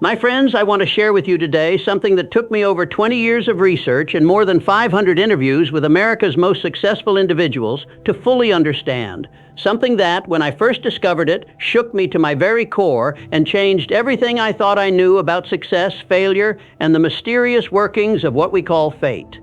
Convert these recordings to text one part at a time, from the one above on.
My friends, I want to share with you today something that took me over 20 years of research and more than 500 interviews with America's most successful individuals to fully understand. Something that, when I first discovered it, shook me to my very core and changed everything I thought I knew about success, failure, and the mysterious workings of what we call fate.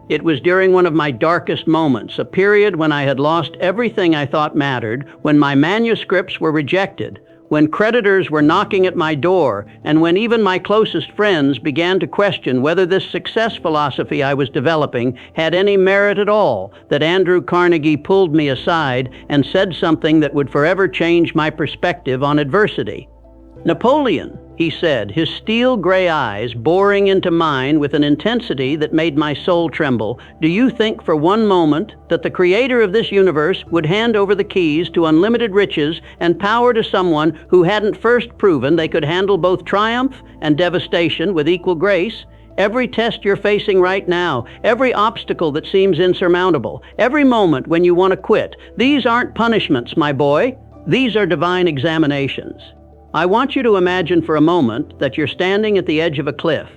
It was during one of my darkest moments, a period when I had lost everything I thought mattered, when my manuscripts were rejected, when creditors were knocking at my door, and when even my closest friends began to question whether this success philosophy I was developing had any merit at all, that Andrew Carnegie pulled me aside and said something that would forever change my perspective on adversity. "Napoleon," he said, his steel gray eyes boring into mine with an intensity that made my soul tremble, "do you think for one moment that the creator of this universe would hand over the keys to unlimited riches and power to someone who hadn't first proven they could handle both triumph and devastation with equal grace? Every test you're facing right now, every obstacle that seems insurmountable, every moment when you want to quit, these aren't punishments, my boy. These are divine examinations." I want you to imagine for a moment that you're standing at the edge of a cliff.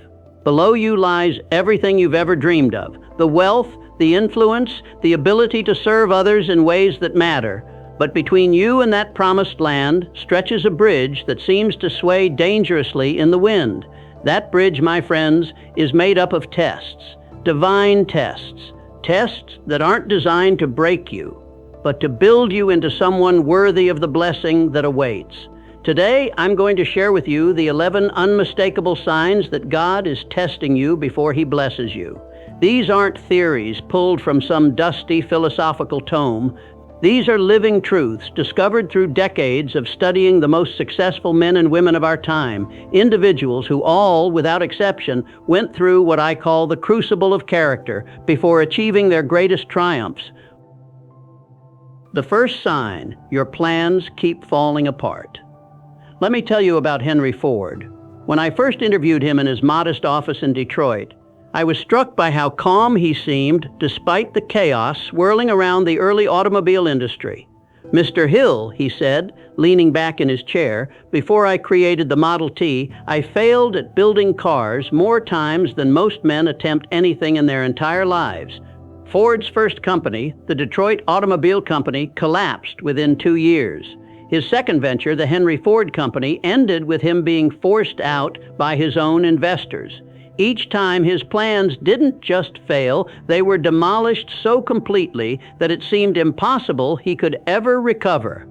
Below you lies everything you've ever dreamed of, the wealth, the influence, the ability to serve others in ways that matter. But between you and that promised land stretches a bridge that seems to sway dangerously in the wind. That bridge, my friends, is made up of tests, divine tests, tests that aren't designed to break you, but to build you into someone worthy of the blessing that awaits. Today, I'm going to share with you the 11 unmistakable signs that God is testing you before He blesses you. These aren't theories pulled from some dusty philosophical tome. These are living truths discovered through decades of studying the most successful men and women of our time, individuals who all, without exception, went through what I call the crucible of character before achieving their greatest triumphs. The first sign, your plans keep falling apart. Let me tell you about Henry Ford. When I first interviewed him in his modest office in Detroit, I was struck by how calm he seemed despite the chaos swirling around the early automobile industry. "Mr. Hill," he said, leaning back in his chair, "before I created the Model T, I failed at building cars more times than most men attempt anything in their entire lives." Ford's first company, the Detroit Automobile Company, collapsed within 2 years. His second venture, the Henry Ford Company, ended with him being forced out by his own investors. Each time his plans didn't just fail, they were demolished so completely that it seemed impossible he could ever recover.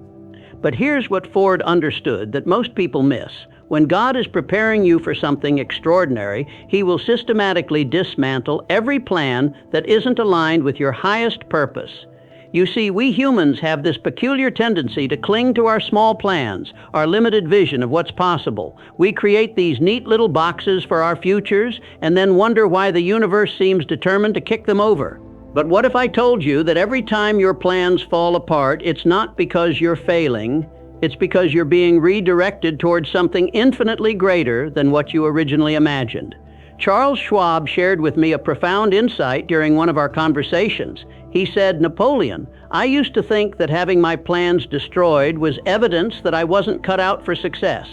But here's what Ford understood that most people miss. When God is preparing you for something extraordinary, He will systematically dismantle every plan that isn't aligned with your highest purpose. You see, we humans have this peculiar tendency to cling to our small plans, our limited vision of what's possible. We create these neat little boxes for our futures and then wonder why the universe seems determined to kick them over. But what if I told you that every time your plans fall apart, it's not because you're failing, it's because you're being redirected towards something infinitely greater than what you originally imagined? Charles Schwab shared with me a profound insight during one of our conversations. He said, "Napoleon, I used to think that having my plans destroyed was evidence that I wasn't cut out for success.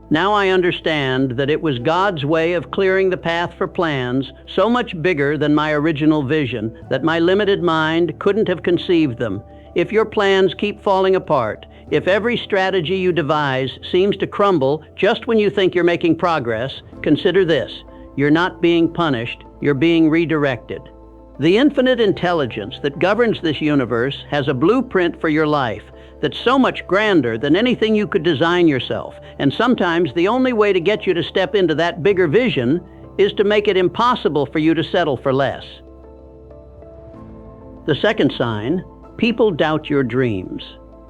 Now I understand that it was God's way of clearing the path for plans so much bigger than my original vision that my limited mind couldn't have conceived them. If your plans keep falling apart, if every strategy you devise seems to crumble just when you think you're making progress, consider this. You're not being punished, you're being redirected. The infinite intelligence that governs this universe has a blueprint for your life that's so much grander than anything you could design yourself, and sometimes the only way to get you to step into that bigger vision is to make it impossible for you to settle for less." The second sign, people doubt your dreams.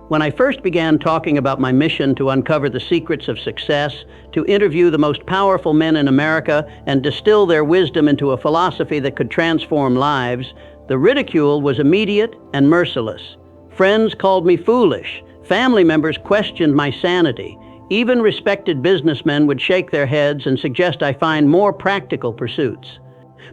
When I first began talking about my mission to uncover the secrets of success, to interview the most powerful men in America and distill their wisdom into a philosophy that could transform lives, the ridicule was immediate and merciless. Friends called me foolish. Family members questioned my sanity. Even respected businessmen would shake their heads and suggest I find more practical pursuits.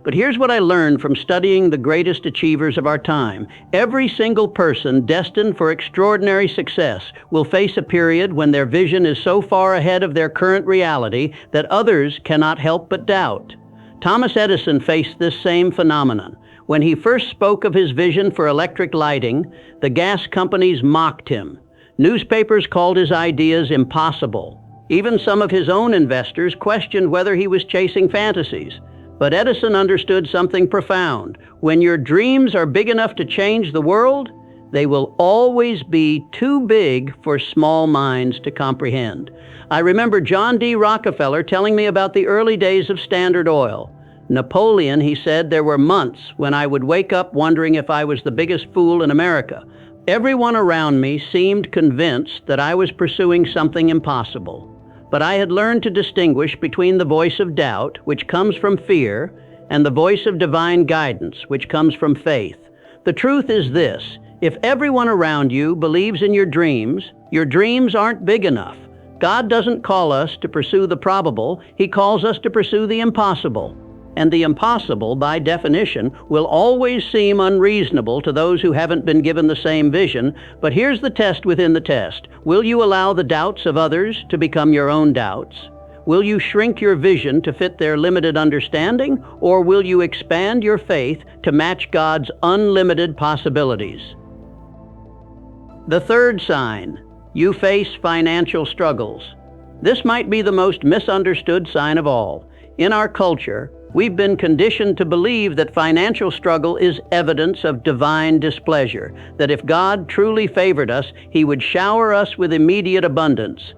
But here's what I learned from studying the greatest achievers of our time. Every single person destined for extraordinary success will face a period when their vision is so far ahead of their current reality that others cannot help but doubt. Thomas Edison faced this same phenomenon. When he first spoke of his vision for electric lighting, the gas companies mocked him. Newspapers called his ideas impossible. Even some of his own investors questioned whether he was chasing fantasies. But Edison understood something profound. When your dreams are big enough to change the world, they will always be too big for small minds to comprehend. I remember John D. Rockefeller telling me about the early days of Standard Oil. Napoleon, he said, there were months when I would wake up wondering if I was the biggest fool in America. Everyone around me seemed convinced that I was pursuing something impossible. But I had learned to distinguish between the voice of doubt, which comes from fear, and the voice of divine guidance, which comes from faith. The truth is this: if everyone around you believes in your dreams aren't big enough. God doesn't call us to pursue the probable, He calls us to pursue the impossible. And the impossible, by definition, will always seem unreasonable to those who haven't been given the same vision. But here's the test within the test. Will you allow the doubts of others to become your own doubts? Will you shrink your vision to fit their limited understanding, or will you expand your faith to match God's unlimited possibilities? The third sign: you face financial struggles. This might be the most misunderstood sign of all. In our culture, we've been conditioned to believe that financial struggle is evidence of divine displeasure, that if God truly favored us, He would shower us with immediate abundance.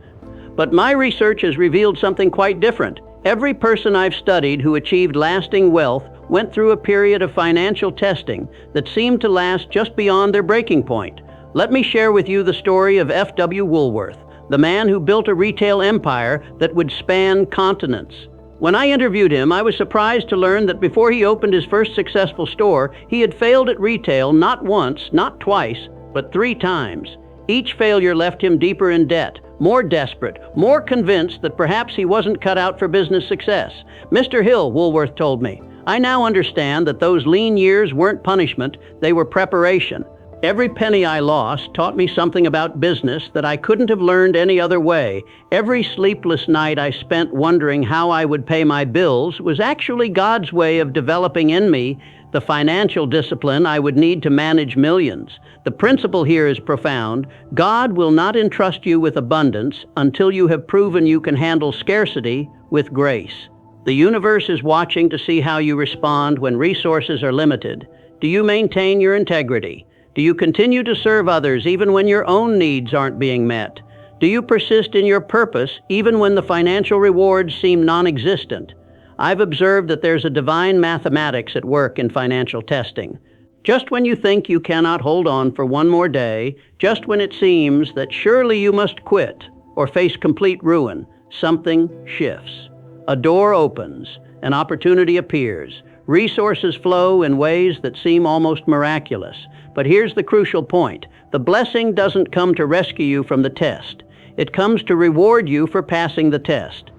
But my research has revealed something quite different. Every person I've studied who achieved lasting wealth went through a period of financial testing that seemed to last just beyond their breaking point. Let me share with you the story of F.W. Woolworth, the man who built a retail empire that would span continents. When I interviewed him, I was surprised to learn that before he opened his first successful store, he had failed at retail not once, not twice, but 3 times. Each failure left him deeper in debt, more desperate, more convinced that perhaps he wasn't cut out for business success. "Mr. Hill," Woolworth told me, "I now understand that those lean years weren't punishment, they were preparation. Every penny I lost taught me something about business that I couldn't have learned any other way. Every sleepless night I spent wondering how I would pay my bills was actually God's way of developing in me the financial discipline I would need to manage millions." The principle here is profound. God will not entrust you with abundance until you have proven you can handle scarcity with grace. The universe is watching to see how you respond when resources are limited. Do you maintain your integrity? Do you continue to serve others even when your own needs aren't being met? Do you persist in your purpose even when the financial rewards seem non-existent? I've observed that there's a divine mathematics at work in financial testing. Just when you think you cannot hold on for one more day, just when it seems that surely you must quit or face complete ruin, something shifts. A door opens, an opportunity appears. Resources flow in ways that seem almost miraculous. But here's the crucial point. The blessing doesn't come to rescue you from the test. It comes to reward you for passing the test.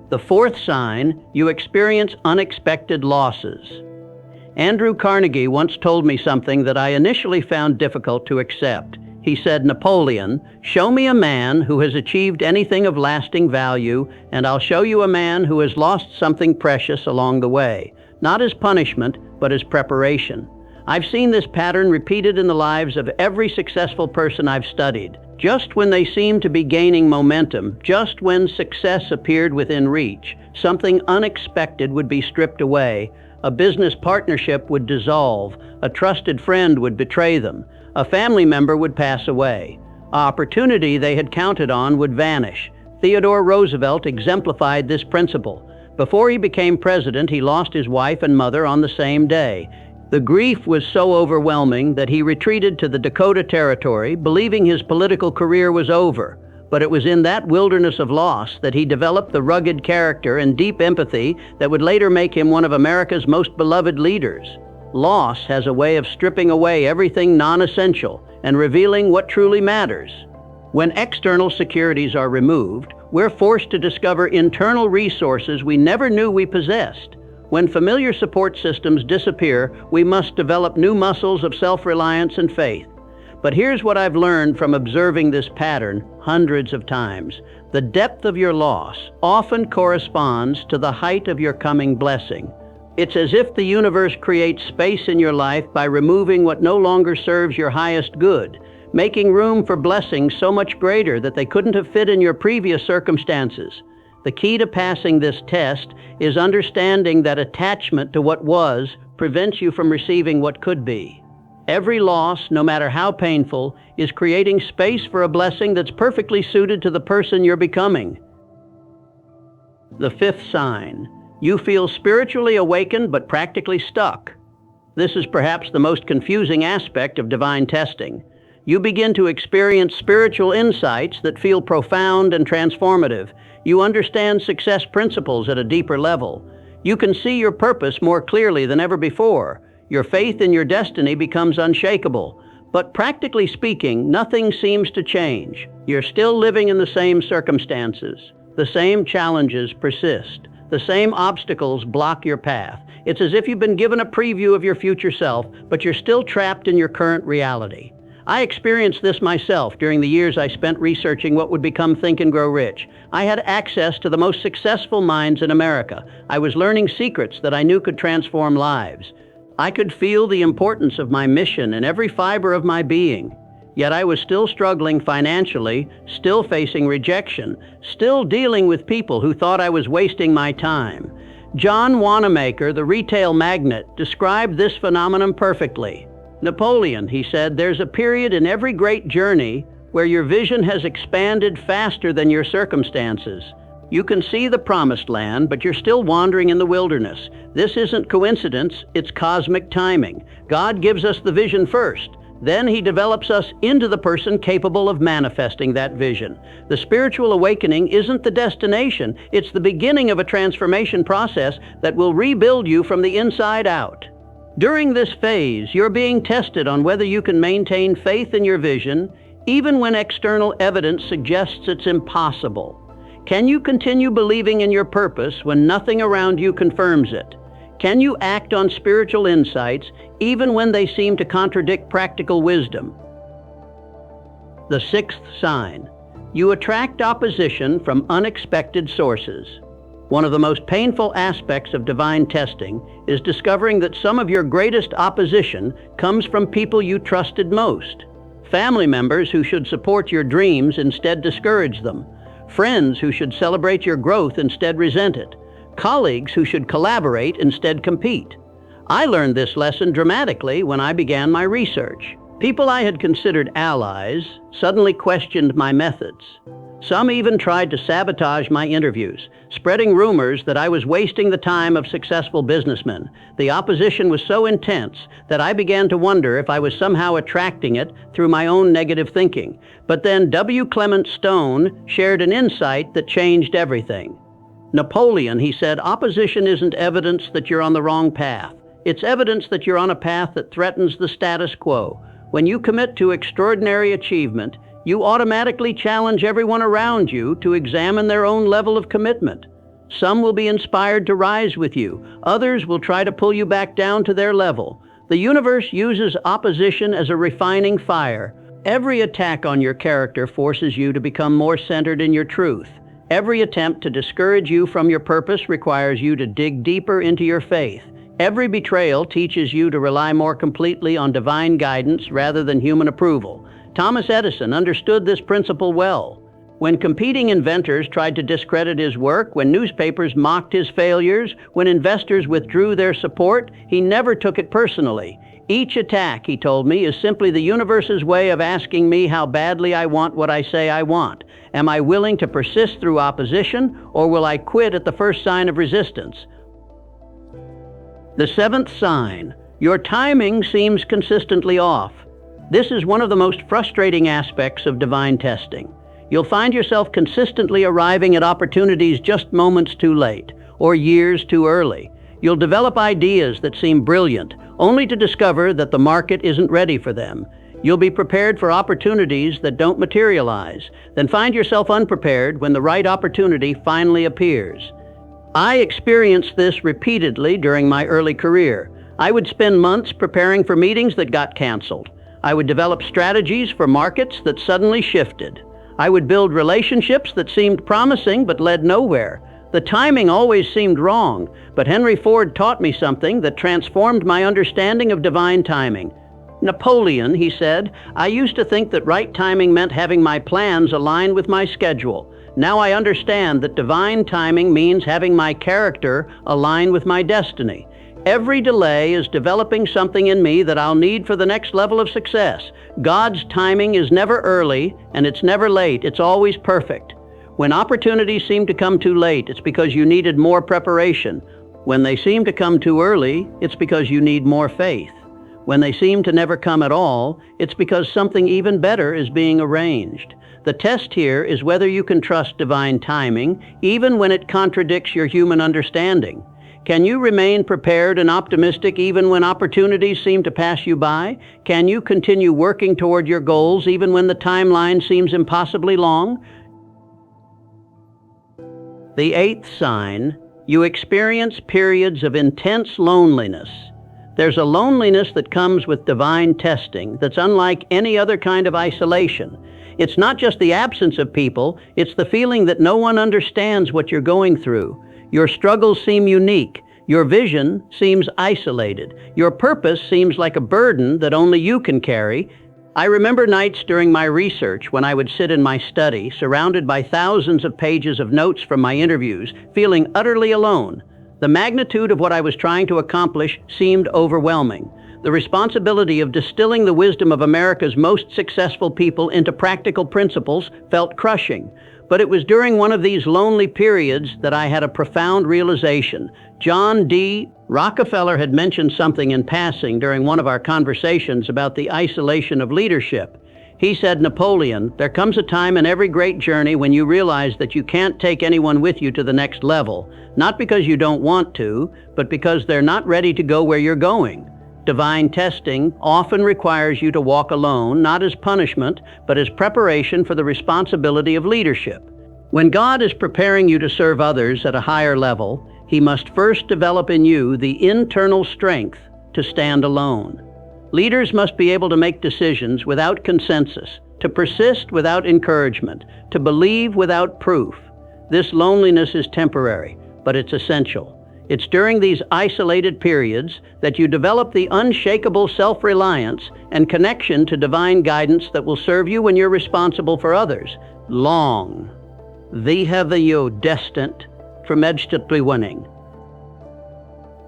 The fourth sign: you experience unexpected losses. Andrew Carnegie once told me something that I initially found difficult to accept. He said, "Napoleon, show me a man who has achieved anything of lasting value, and I'll show you a man who has lost something precious along the way, not as punishment, but as preparation." I've seen this pattern repeated in the lives of every successful person I've studied. Just when they seemed to be gaining momentum, just when success appeared within reach, something unexpected would be stripped away. A business partnership would dissolve, a trusted friend would betray them, a family member would pass away. An opportunity they had counted on would vanish. Theodore Roosevelt exemplified this principle. Before he became president, he lost his wife and mother on the same day. The grief was so overwhelming that he retreated to the Dakota Territory, believing his political career was over. But it was in that wilderness of loss that he developed the rugged character and deep empathy that would later make him one of America's most beloved leaders. Loss has a way of stripping away everything non-essential and revealing what truly matters. When external securities are removed, we're forced to discover internal resources we never knew we possessed. When familiar support systems disappear, we must develop new muscles of self-reliance and faith. But here's what I've learned from observing this pattern hundreds of times. The depth of your loss often corresponds to the height of your coming blessing. It's as if the universe creates space in your life by removing what no longer serves your highest good, making room for blessings so much greater that they couldn't have fit in your previous circumstances. The key to passing this test is understanding that attachment to what was prevents you from receiving what could be. Every loss, no matter how painful, is creating space for a blessing that's perfectly suited to the person you're becoming. The fifth sign. You feel spiritually awakened but practically stuck. This is perhaps the most confusing aspect of divine testing. You begin to experience spiritual insights that feel profound and transformative. You understand success principles at a deeper level. You can see your purpose more clearly than ever before. Your faith in your destiny becomes unshakable. But practically speaking, nothing seems to change. You're still living in the same circumstances. The same challenges persist. The same obstacles block your path. It's as if you've been given a preview of your future self, but you're still trapped in your current reality. I experienced this myself during the years I spent researching what would become Think and Grow Rich. I had access to the most successful minds in America. I was learning secrets that I knew could transform lives. I could feel the importance of my mission in every fiber of my being. Yet I was still struggling financially, still facing rejection, still dealing with people who thought I was wasting my time. John Wanamaker, the retail magnate, described this phenomenon perfectly. Napoleon, he said, there's a period in every great journey where your vision has expanded faster than your circumstances. You can see the promised land, but you're still wandering in the wilderness. This isn't coincidence, it's cosmic timing. God gives us the vision first. Then he develops us into the person capable of manifesting that vision. The spiritual awakening isn't the destination, it's the beginning of a transformation process that will rebuild you from the inside out. During this phase, you're being tested on whether you can maintain faith in your vision, even when external evidence suggests it's impossible. Can you continue believing in your purpose when nothing around you confirms it? Can you act on spiritual insights even when they seem to contradict practical wisdom? The sixth sign. You attract opposition from unexpected sources. One of the most painful aspects of divine testing is discovering that some of your greatest opposition comes from people you trusted most. Family members who should support your dreams instead discourage them. Friends who should celebrate your growth instead resent it. Colleagues who should collaborate instead compete. I learned this lesson dramatically when I began my research. People I had considered allies suddenly questioned my methods. Some even tried to sabotage my interviews, spreading rumors that I was wasting the time of successful businessmen. The opposition was so intense that I began to wonder if I was somehow attracting it through my own negative thinking. But then W. Clement Stone shared an insight that changed everything. Napoleon, he said, opposition isn't evidence that you're on the wrong path. It's evidence that you're on a path that threatens the status quo. When you commit to extraordinary achievement, you automatically challenge everyone around you to examine their own level of commitment. Some will be inspired to rise with you. Others will try to pull you back down to their level. The universe uses opposition as a refining fire. Every attack on your character forces you to become more centered in your truth. Every attempt to discourage you from your purpose requires you to dig deeper into your faith. Every betrayal teaches you to rely more completely on divine guidance rather than human approval. Thomas Edison understood this principle well. When competing inventors tried to discredit his work, when newspapers mocked his failures, when investors withdrew their support, he never took it personally. Each attack, he told me, is simply the universe's way of asking me how badly I want what I say I want. Am I willing to persist through opposition, or will I quit at the first sign of resistance? The seventh sign. Your timing seems consistently off. This is one of the most frustrating aspects of divine testing. You'll find yourself consistently arriving at opportunities just moments too late, or years too early. You'll develop ideas that seem brilliant, only to discover that the market isn't ready for them. You'll be prepared for opportunities that don't materialize, then find yourself unprepared when the right opportunity finally appears. I experienced this repeatedly during my early career. I would spend months preparing for meetings that got canceled. I would develop strategies for markets that suddenly shifted. I would build relationships that seemed promising but led nowhere. The timing always seemed wrong, but Henry Ford taught me something that transformed my understanding of divine timing. Napoleon, he said, I used to think that right timing meant having my plans align with my schedule. Now I understand that divine timing means having my character align with my destiny. Every delay is developing something in me that I'll need for the next level of success. God's timing is never early, and it's never late. It's always perfect. When opportunities seem to come too late, it's because you needed more preparation. When they seem to come too early, it's because you need more faith. When they seem to never come at all, it's because something even better is being arranged. The test here is whether you can trust divine timing, even when it contradicts your human understanding. Can you remain prepared and optimistic even when opportunities seem to pass you by? Can you continue working toward your goals even when the timeline seems impossibly long? The eighth sign, you experience periods of intense loneliness. There's a loneliness that comes with divine testing that's unlike any other kind of isolation. It's not just the absence of people, it's the feeling that no one understands what you're going through. Your struggles seem unique. Your vision seems isolated. Your purpose seems like a burden that only you can carry. I remember nights during my research when I would sit in my study, surrounded by thousands of pages of notes from my interviews, feeling utterly alone. The magnitude of what I was trying to accomplish seemed overwhelming. The responsibility of distilling the wisdom of America's most successful people into practical principles felt crushing. But it was during one of these lonely periods that I had a profound realization. John D. Rockefeller had mentioned something in passing during one of our conversations about the isolation of leadership. He said, Napoleon, there comes a time in every great journey when you realize that you can't take anyone with you to the next level, not because you don't want to, but because they're not ready to go where you're going. Divine testing often requires you to walk alone, not as punishment, but as preparation for the responsibility of leadership. When God is preparing you to serve others at a higher level, He must first develop in you the internal strength to stand alone. Leaders must be able to make decisions without consensus, to persist without encouragement, to believe without proof. This loneliness is temporary, but it's essential. It's during these isolated periods that you develop the unshakable self-reliance and connection to divine guidance that will serve you when you're responsible for others. Long. Vi have you destined for Mediocrity winning.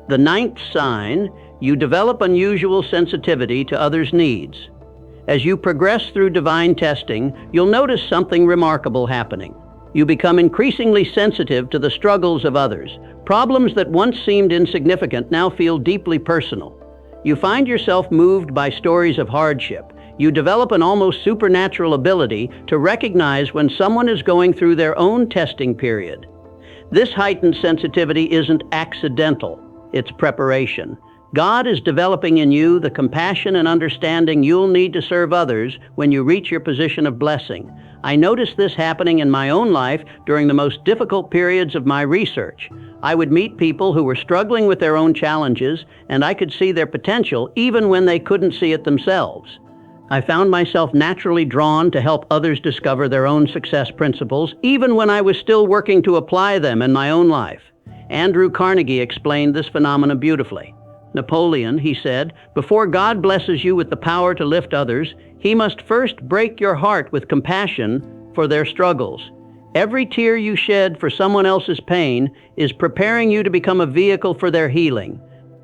The ninth sign, you develop unusual sensitivity to others' needs. As you progress through divine testing, you'll notice something remarkable happening. You become increasingly sensitive to the struggles of others. Problems that once seemed insignificant now feel deeply personal. You find yourself moved by stories of hardship. You develop an almost supernatural ability to recognize when someone is going through their own testing period. This heightened sensitivity isn't accidental, it's preparation. God is developing in you the compassion and understanding you'll need to serve others when you reach your position of blessing. I noticed this happening in my own life during the most difficult periods of my research. I would meet people who were struggling with their own challenges, and I could see their potential even when they couldn't see it themselves. I found myself naturally drawn to help others discover their own success principles, even when I was still working to apply them in my own life. Andrew Carnegie explained this phenomenon beautifully. Napoleon, he said, before God blesses you with the power to lift others, He must first break your heart with compassion for their struggles. Every tear you shed for someone else's pain is preparing you to become a vehicle for their healing.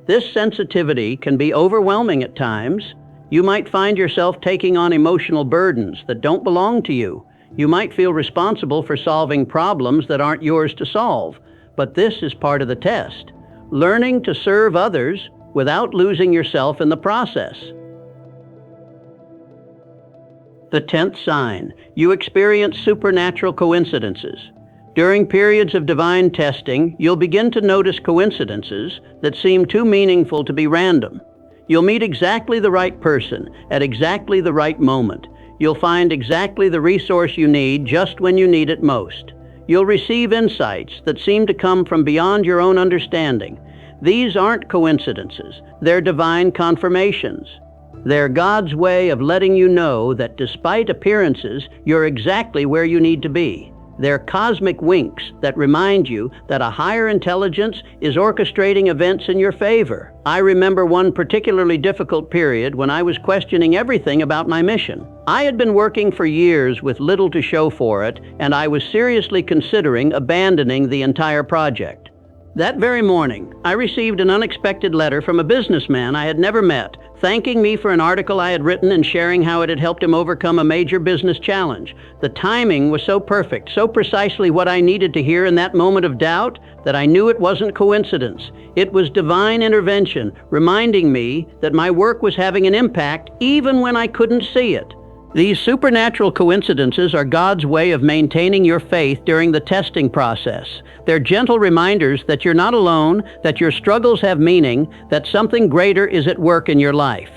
This sensitivity can be overwhelming at times. You might find yourself taking on emotional burdens that don't belong to you. You might feel responsible for solving problems that aren't yours to solve. But this is part of the test. Learning to serve others without losing yourself in the process. The 10th sign, you experience supernatural coincidences. During periods of divine testing, you'll begin to notice coincidences that seem too meaningful to be random. You'll meet exactly the right person at exactly the right moment. You'll find exactly the resource you need just when you need it most. You'll receive insights that seem to come from beyond your own understanding. These aren't coincidences, they're divine confirmations. They're God's way of letting you know that despite appearances, you're exactly where you need to be. They're cosmic winks that remind you that a higher intelligence is orchestrating events in your favor. I remember one particularly difficult period when I was questioning everything about my mission. I had been working for years with little to show for it, and I was seriously considering abandoning the entire project. That very morning, I received an unexpected letter from a businessman I had never met, thanking me for an article I had written and sharing how it had helped him overcome a major business challenge. The timing was so perfect, so precisely what I needed to hear in that moment of doubt, that I knew it wasn't coincidence. It was divine intervention, reminding me that my work was having an impact even when I couldn't see it. These supernatural coincidences are God's way of maintaining your faith during the testing process. They're gentle reminders that you're not alone, that your struggles have meaning, that something greater is at work in your life.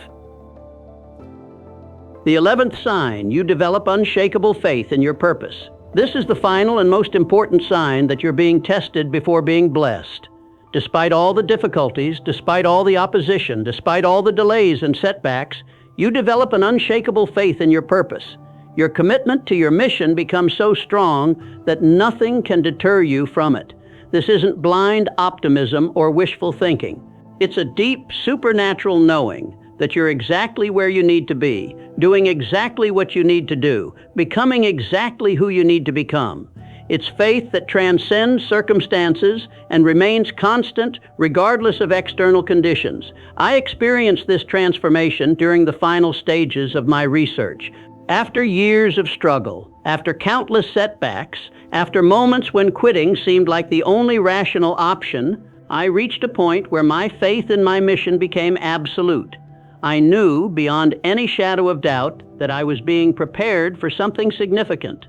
The 11th sign, you develop unshakable faith in your purpose. This is the final and most important sign that you're being tested before being blessed. Despite all the difficulties, despite all the opposition, despite all the delays and setbacks, you develop an unshakable faith in your purpose. Your commitment to your mission becomes so strong that nothing can deter you from it. This isn't blind optimism or wishful thinking. It's a deep, supernatural knowing that you're exactly where you need to be, doing exactly what you need to do, becoming exactly who you need to become. It's faith that transcends circumstances and remains constant regardless of external conditions. I experienced this transformation during the final stages of my research. After years of struggle, after countless setbacks, after moments when quitting seemed like the only rational option, I reached a point where my faith in my mission became absolute. I knew beyond any shadow of doubt that I was being prepared for something significant.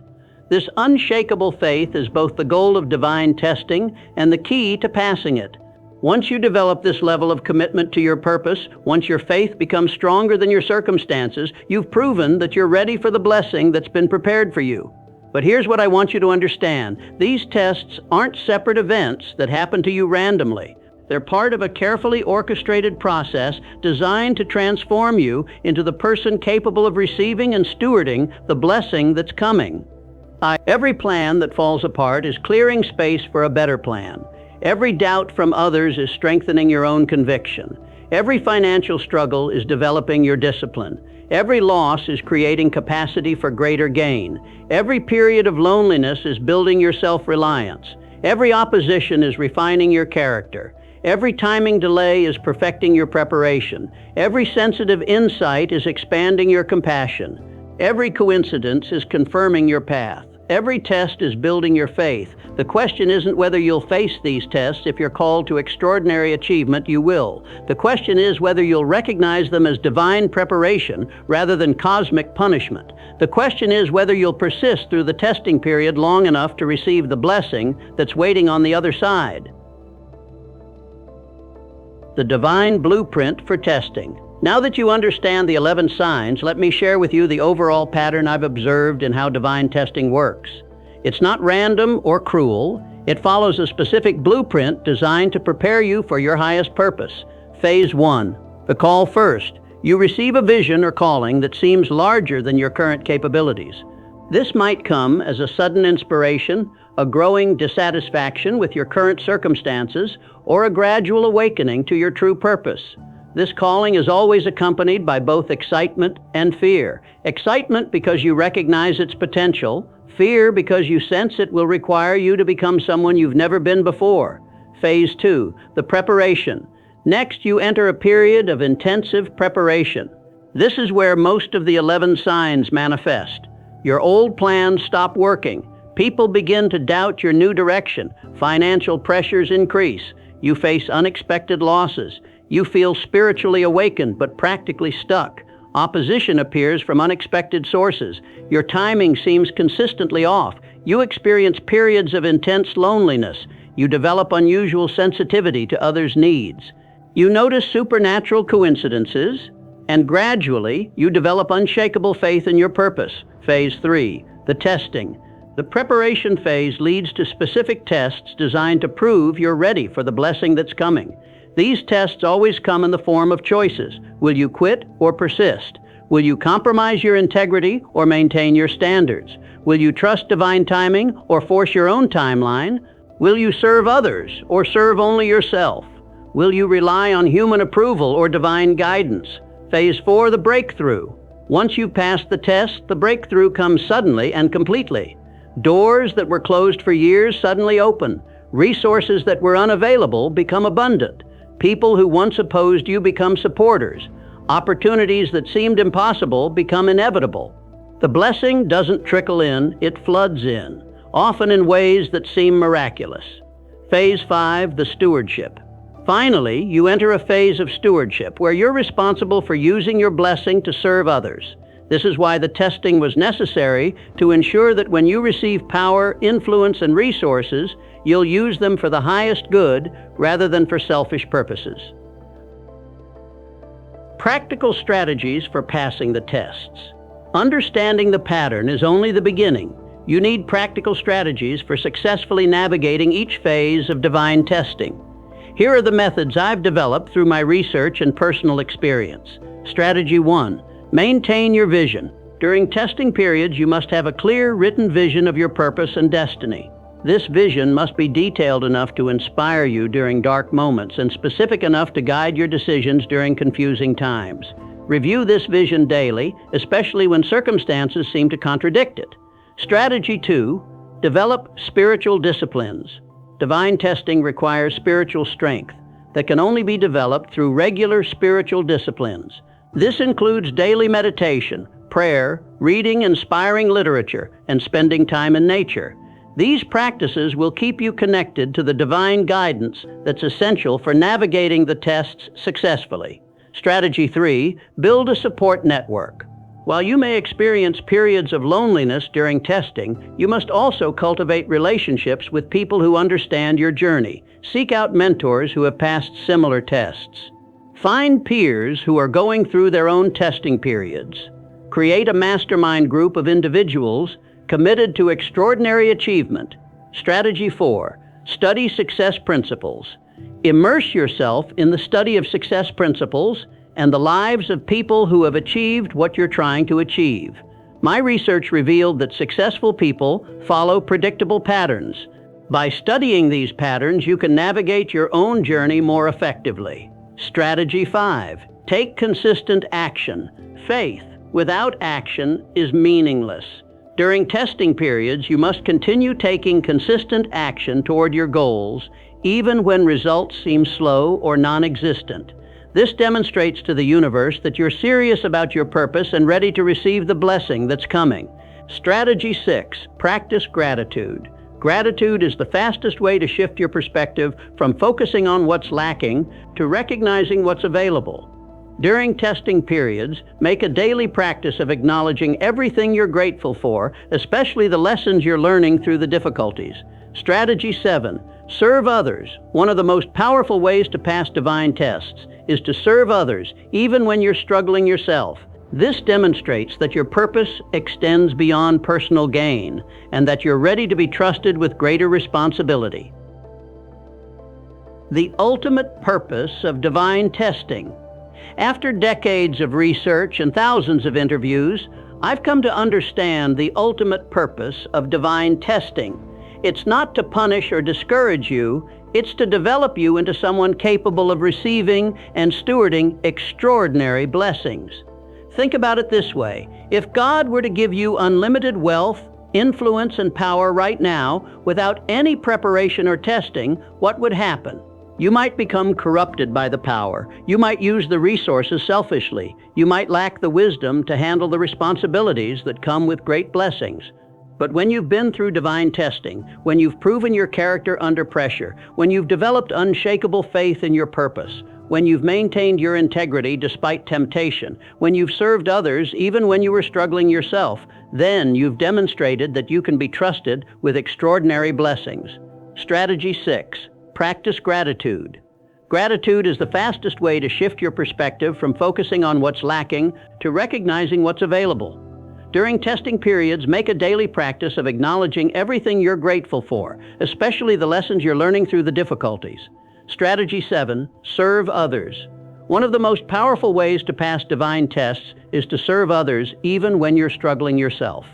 This unshakable faith is both the goal of divine testing and the key to passing it. Once you develop this level of commitment to your purpose, once your faith becomes stronger than your circumstances, you've proven that you're ready for the blessing that's been prepared for you. But here's what I want you to understand. These tests aren't separate events that happen to you randomly. They're part of a carefully orchestrated process designed to transform you into the person capable of receiving and stewarding the blessing that's coming. Every plan that falls apart is clearing space for a better plan. Every doubt from others is strengthening your own conviction. Every financial struggle is developing your discipline. Every loss is creating capacity for greater gain. Every period of loneliness is building your self-reliance. Every opposition is refining your character. Every timing delay is perfecting your preparation. Every sensitive insight is expanding your compassion. Every coincidence is confirming your path. Every test is building your faith. The question isn't whether you'll face these tests. If you're called to extraordinary achievement, you will. The question is whether you'll recognize them as divine preparation rather than cosmic punishment. The question is whether you'll persist through the testing period long enough to receive the blessing that's waiting on the other side. The divine blueprint for testing. Now that you understand the 11 signs, let me share with you the overall pattern I've observed in how divine testing works. It's not random or cruel. It follows a specific blueprint designed to prepare you for your highest purpose. Phase 1. The call first. You receive a vision or calling that seems larger than your current capabilities. This might come as a sudden inspiration, a growing dissatisfaction with your current circumstances, or a gradual awakening to your true purpose. This calling is always accompanied by both excitement and fear. Excitement because you recognize its potential, fear because you sense it will require you to become someone you've never been before. Phase 2, the preparation. Next, you enter a period of intensive preparation. This is where most of the 11 signs manifest. Your old plans stop working. People begin to doubt your new direction. Financial pressures increase. You face unexpected losses. You feel spiritually awakened but practically stuck. Opposition appears from unexpected sources. Your timing seems consistently off. You experience periods of intense loneliness. You develop unusual sensitivity to others' needs. You notice supernatural coincidences, and gradually you develop unshakable faith in your purpose. Phase 3, the testing. The preparation phase leads to specific tests designed to prove you're ready for the blessing that's coming. These tests always come in the form of choices. Will you quit or persist? Will you compromise your integrity or maintain your standards? Will you trust divine timing or force your own timeline? Will you serve others or serve only yourself? Will you rely on human approval or divine guidance? Phase 4, the breakthrough. Once you've passed the test, the breakthrough comes suddenly and completely. Doors that were closed for years suddenly open. Resources that were unavailable become abundant. People who once opposed you become supporters. Opportunities that seemed impossible become inevitable. The blessing doesn't trickle in, it floods in, often in ways that seem miraculous. Phase 5, the stewardship. Finally, you enter a phase of stewardship where you're responsible for using your blessing to serve others. This is why the testing was necessary, to ensure that when you receive power, influence, and resources, you'll use them for the highest good rather than for selfish purposes. Practical strategies for passing the tests. Understanding the pattern is only the beginning. You need practical strategies for successfully navigating each phase of divine testing. Here are the methods I've developed through my research and personal experience. Strategy 1. Maintain your vision. During testing periods, you must have a clear, written vision of your purpose and destiny. This vision must be detailed enough to inspire you during dark moments and specific enough to guide your decisions during confusing times. Review this vision daily, especially when circumstances seem to contradict it. Strategy 2. Develop spiritual disciplines. Divine testing requires spiritual strength that can only be developed through regular spiritual disciplines. This includes daily meditation, prayer, reading inspiring literature, and spending time in nature. These practices will keep you connected to the divine guidance that's essential for navigating the tests successfully. Strategy 3. Build a support network. While you may experience periods of loneliness during testing, you must also cultivate relationships with people who understand your journey. Seek out mentors who have passed similar tests. Find peers who are going through their own testing periods. Create a mastermind group of individuals committed to extraordinary achievement. Strategy 4. Study success principles. Immerse yourself in the study of success principles and the lives of people who have achieved what you're trying to achieve. My research revealed that successful people follow predictable patterns. By studying these patterns, you can navigate your own journey more effectively. Strategy 5. Take consistent action. Faith without action is meaningless. During testing periods, you must continue taking consistent action toward your goals, even when results seem slow or non-existent. This demonstrates to the universe that you're serious about your purpose and ready to receive the blessing that's coming. Strategy 6. Practice gratitude. Gratitude is the fastest way to shift your perspective from focusing on what's lacking to recognizing what's available. During testing periods, make a daily practice of acknowledging everything you're grateful for, especially the lessons you're learning through the difficulties. Strategy 7. Serve others. One of the most powerful ways to pass divine tests is to serve others, even when you're struggling yourself. This demonstrates that your purpose extends beyond personal gain and that you're ready to be trusted with greater responsibility. The ultimate purpose of divine testing. After decades of research and thousands of interviews, I've come to understand the ultimate purpose of divine testing. It's not to punish or discourage you, it's to develop you into someone capable of receiving and stewarding extraordinary blessings. Think about it this way. If God were to give you unlimited wealth, influence, and power right now, without any preparation or testing, what would happen? You might become corrupted by the power. You might use the resources selfishly. You might lack the wisdom to handle the responsibilities that come with great blessings. But when you've been through divine testing, when you've proven your character under pressure, when you've developed unshakable faith in your purpose, when you've maintained your integrity despite temptation, when you've served others even when you were struggling yourself, then you've demonstrated that you can be trusted with extraordinary blessings. Strategy 6. Practice gratitude. Gratitude is the fastest way to shift your perspective from focusing on what's lacking to recognizing what's available. During testing periods, make a daily practice of acknowledging everything you're grateful for, especially the lessons you're learning through the difficulties. Strategy 7, serve others. One of the most powerful ways to pass divine tests is to serve others even when you're struggling yourself.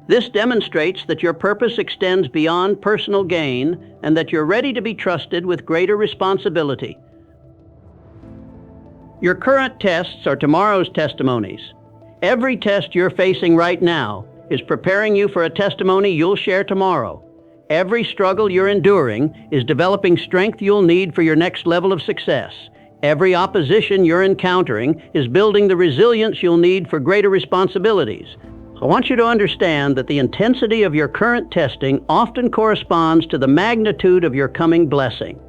This demonstrates that your purpose extends beyond personal gain and that you're ready to be trusted with greater responsibility. Your current tests are tomorrow's testimonies. Every test you're facing right now is preparing you for a testimony you'll share tomorrow. Every struggle you're enduring is developing strength you'll need for your next level of success. Every opposition you're encountering is building the resilience you'll need for greater responsibilities. I want you to understand that the intensity of your current testing often corresponds to the magnitude of your coming blessing.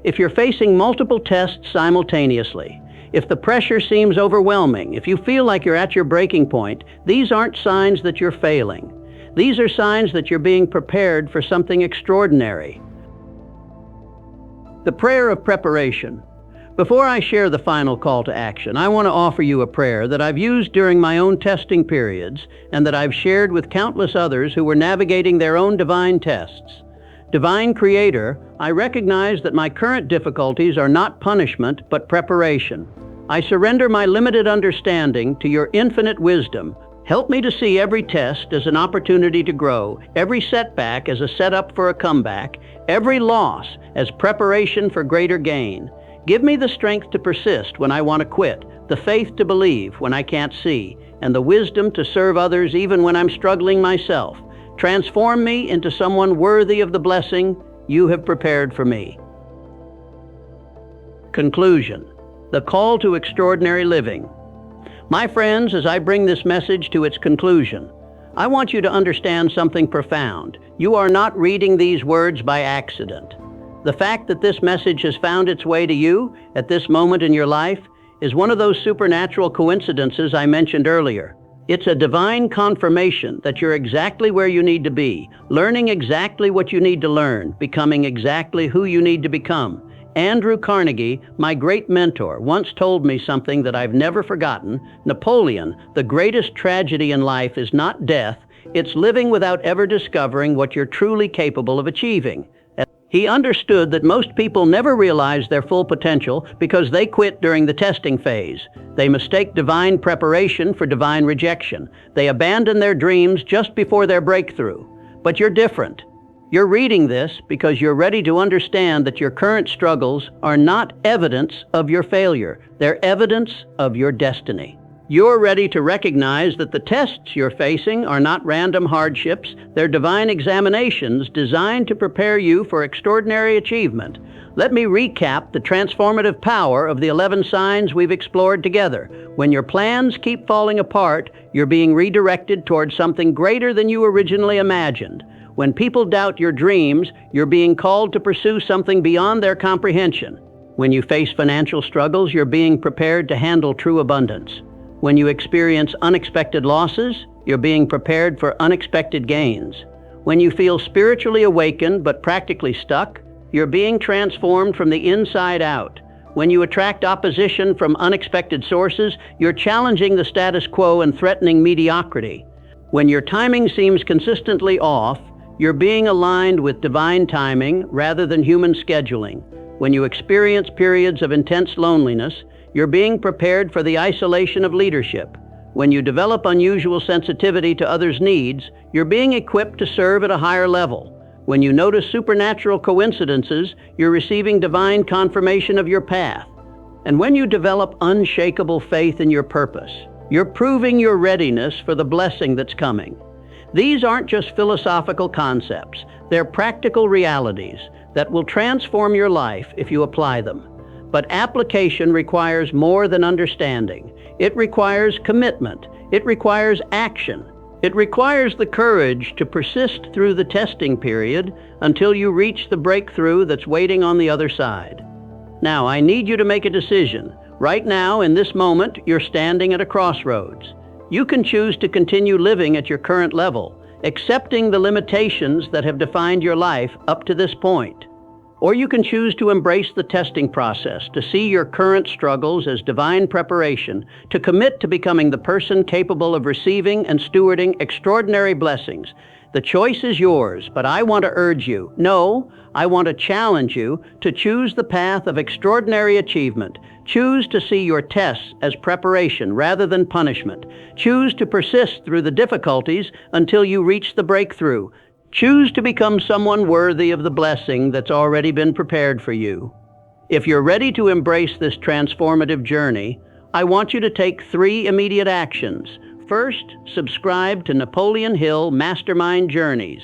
If you're facing multiple tests simultaneously, if the pressure seems overwhelming, if you feel like you're at your breaking point, these aren't signs that you're failing. These are signs that you're being prepared for something extraordinary. The prayer of preparation. Before I share the final call to action, I want to offer you a prayer that I've used during my own testing periods and that I've shared with countless others who were navigating their own divine tests. Divine Creator, I recognize that my current difficulties are not punishment, but preparation. I surrender my limited understanding to your infinite wisdom. Help me to see every test as an opportunity to grow, every setback as a setup for a comeback, every loss as preparation for greater gain. Give me the strength to persist when I want to quit, the faith to believe when I can't see, and the wisdom to serve others even when I'm struggling myself. Transform me into someone worthy of the blessing you have prepared for me. Conclusion. The call to extraordinary living. My friends, as I bring this message to its conclusion, I want you to understand something profound. You are not reading these words by accident. The fact that this message has found its way to you at this moment in your life is one of those supernatural coincidences I mentioned earlier. It's a divine confirmation that you're exactly where you need to be, learning exactly what you need to learn, becoming exactly who you need to become. Andrew Carnegie, my great mentor, once told me something that I've never forgotten. Napoleon, the greatest tragedy in life is not death, it's living without ever discovering what you're truly capable of achieving. He understood that most people never realize their full potential because they quit during the testing phase. They mistake divine preparation for divine rejection. They abandon their dreams just before their breakthrough. But you're different. You're reading this because you're ready to understand that your current struggles are not evidence of your failure. They're evidence of your destiny. You're ready to recognize that the tests you're facing are not random hardships, they're divine examinations designed to prepare you for extraordinary achievement. Let me recap the transformative power of the 11 signs we've explored together. When your plans keep falling apart, you're being redirected towards something greater than you originally imagined. When people doubt your dreams, you're being called to pursue something beyond their comprehension. When you face financial struggles, you're being prepared to handle true abundance. When you experience unexpected losses, you're being prepared for unexpected gains. When you feel spiritually awakened but practically stuck, you're being transformed from the inside out. When you attract opposition from unexpected sources, you're challenging the status quo and threatening mediocrity. When your timing seems consistently off, you're being aligned with divine timing rather than human scheduling. When you experience periods of intense loneliness, you're being prepared for the isolation of leadership. When you develop unusual sensitivity to others' needs, you're being equipped to serve at a higher level. When you notice supernatural coincidences, you're receiving divine confirmation of your path. And when you develop unshakable faith in your purpose, you're proving your readiness for the blessing that's coming. These aren't just philosophical concepts, they're practical realities that will transform your life if you apply them. But application requires more than understanding. It requires commitment. It requires action. It requires the courage to persist through the testing period until you reach the breakthrough that's waiting on the other side. Now, I need you to make a decision. Right now, in this moment, you're standing at a crossroads. You can choose to continue living at your current level, accepting the limitations that have defined your life up to this point. Or you can choose to embrace the testing process, to see your current struggles as divine preparation, to commit to becoming the person capable of receiving and stewarding extraordinary blessings. The choice is yours, but I want to urge you, no, I want to challenge you to choose the path of extraordinary achievement. Choose to see your tests as preparation rather than punishment. Choose to persist through the difficulties until you reach the breakthrough. Choose to become someone worthy of the blessing that's already been prepared for you. If you're ready to embrace this transformative journey, I want you to take 3 immediate actions. First, subscribe to Napoleon Hill Mastermind Journeys.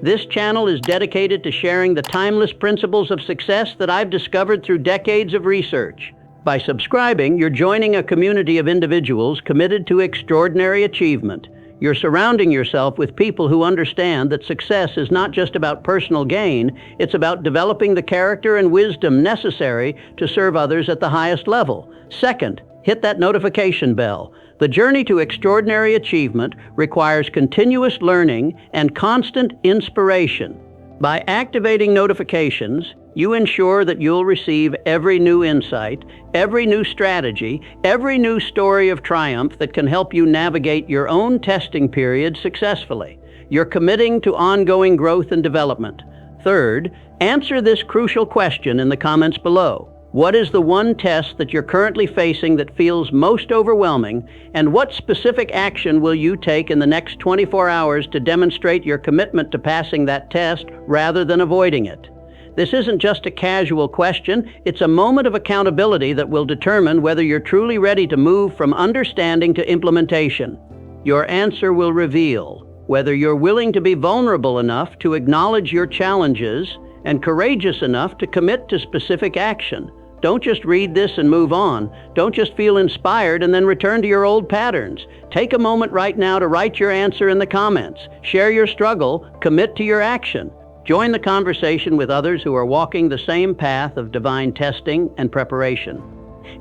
This channel is dedicated to sharing the timeless principles of success that I've discovered through decades of research. By subscribing, you're joining a community of individuals committed to extraordinary achievement. You're surrounding yourself with people who understand that success is not just about personal gain, it's about developing the character and wisdom necessary to serve others at the highest level. Second, hit that notification bell. The journey to extraordinary achievement requires continuous learning and constant inspiration. By activating notifications, you ensure that you'll receive every new insight, every new strategy, every new story of triumph that can help you navigate your own testing period successfully. You're committing to ongoing growth and development. Third, answer this crucial question in the comments below. What is the one test that you're currently facing that feels most overwhelming, and what specific action will you take in the next 24 hours to demonstrate your commitment to passing that test rather than avoiding it? This isn't just a casual question, it's a moment of accountability that will determine whether you're truly ready to move from understanding to implementation. Your answer will reveal whether you're willing to be vulnerable enough to acknowledge your challenges and courageous enough to commit to specific action. Don't just read this and move on. Don't just feel inspired and then return to your old patterns. Take a moment right now to write your answer in the comments. Share your struggle, commit to your action. Join the conversation with others who are walking the same path of divine testing and preparation.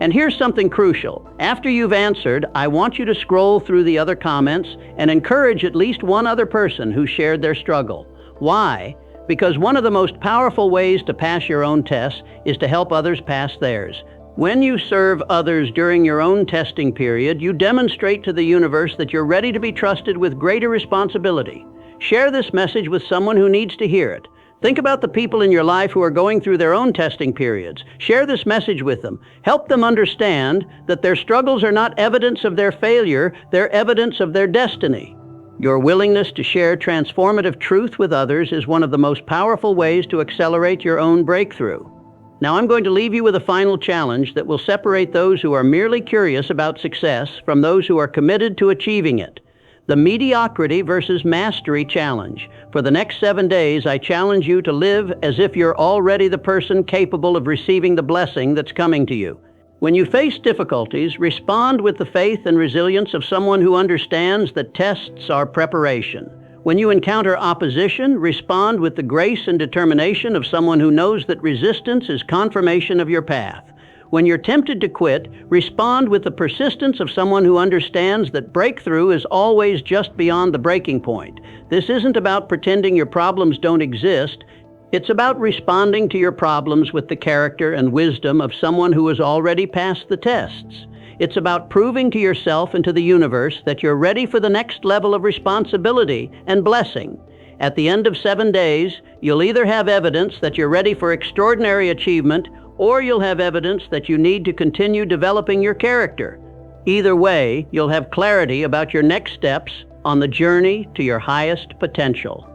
And here's something crucial. After you've answered, I want you to scroll through the other comments and encourage at least one other person who shared their struggle. Why? Because one of the most powerful ways to pass your own tests is to help others pass theirs. When you serve others during your own testing period, you demonstrate to the universe that you're ready to be trusted with greater responsibility. Share this message with someone who needs to hear it. Think about the people in your life who are going through their own testing periods. Share this message with them. Help them understand that their struggles are not evidence of their failure, they're evidence of their destiny. Your willingness to share transformative truth with others is one of the most powerful ways to accelerate your own breakthrough. Now I'm going to leave you with a final challenge that will separate those who are merely curious about success from those who are committed to achieving it. The Mediocrity versus Mastery Challenge. For the next 7 days, I challenge you to live as if you're already the person capable of receiving the blessing that's coming to you. When you face difficulties, respond with the faith and resilience of someone who understands that tests are preparation. When you encounter opposition, respond with the grace and determination of someone who knows that resistance is confirmation of your path. When you're tempted to quit, respond with the persistence of someone who understands that breakthrough is always just beyond the breaking point. This isn't about pretending your problems don't exist. It's about responding to your problems with the character and wisdom of someone who has already passed the tests. It's about proving to yourself and to the universe that you're ready for the next level of responsibility and blessing. At the end of 7 days, you'll either have evidence that you're ready for extraordinary achievement, or you'll have evidence that you need to continue developing your character. Either way, you'll have clarity about your next steps on the journey to your highest potential.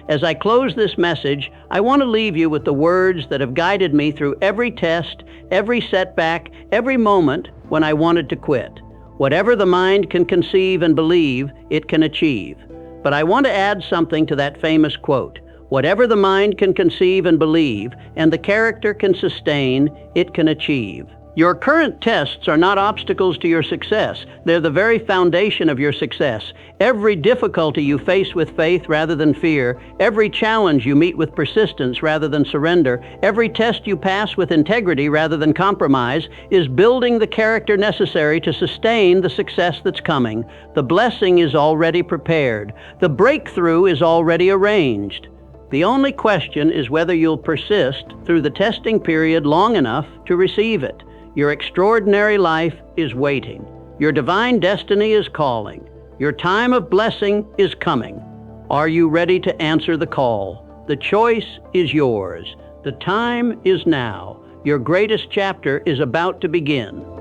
As I close this message, I want to leave you with the words that have guided me through every test, every setback, every moment when I wanted to quit. Whatever the mind can conceive and believe, it can achieve. But I want to add something to that famous quote. Whatever the mind can conceive and believe, and the character can sustain, it can achieve. Your current tests are not obstacles to your success. They're the very foundation of your success. Every difficulty you face with faith rather than fear, every challenge you meet with persistence rather than surrender, every test you pass with integrity rather than compromise, is building the character necessary to sustain the success that's coming. The blessing is already prepared. The breakthrough is already arranged. The only question is whether you'll persist through the testing period long enough to receive it. Your extraordinary life is waiting. Your divine destiny is calling. Your time of blessing is coming. Are you ready to answer the call? The choice is yours. The time is now. Your greatest chapter is about to begin.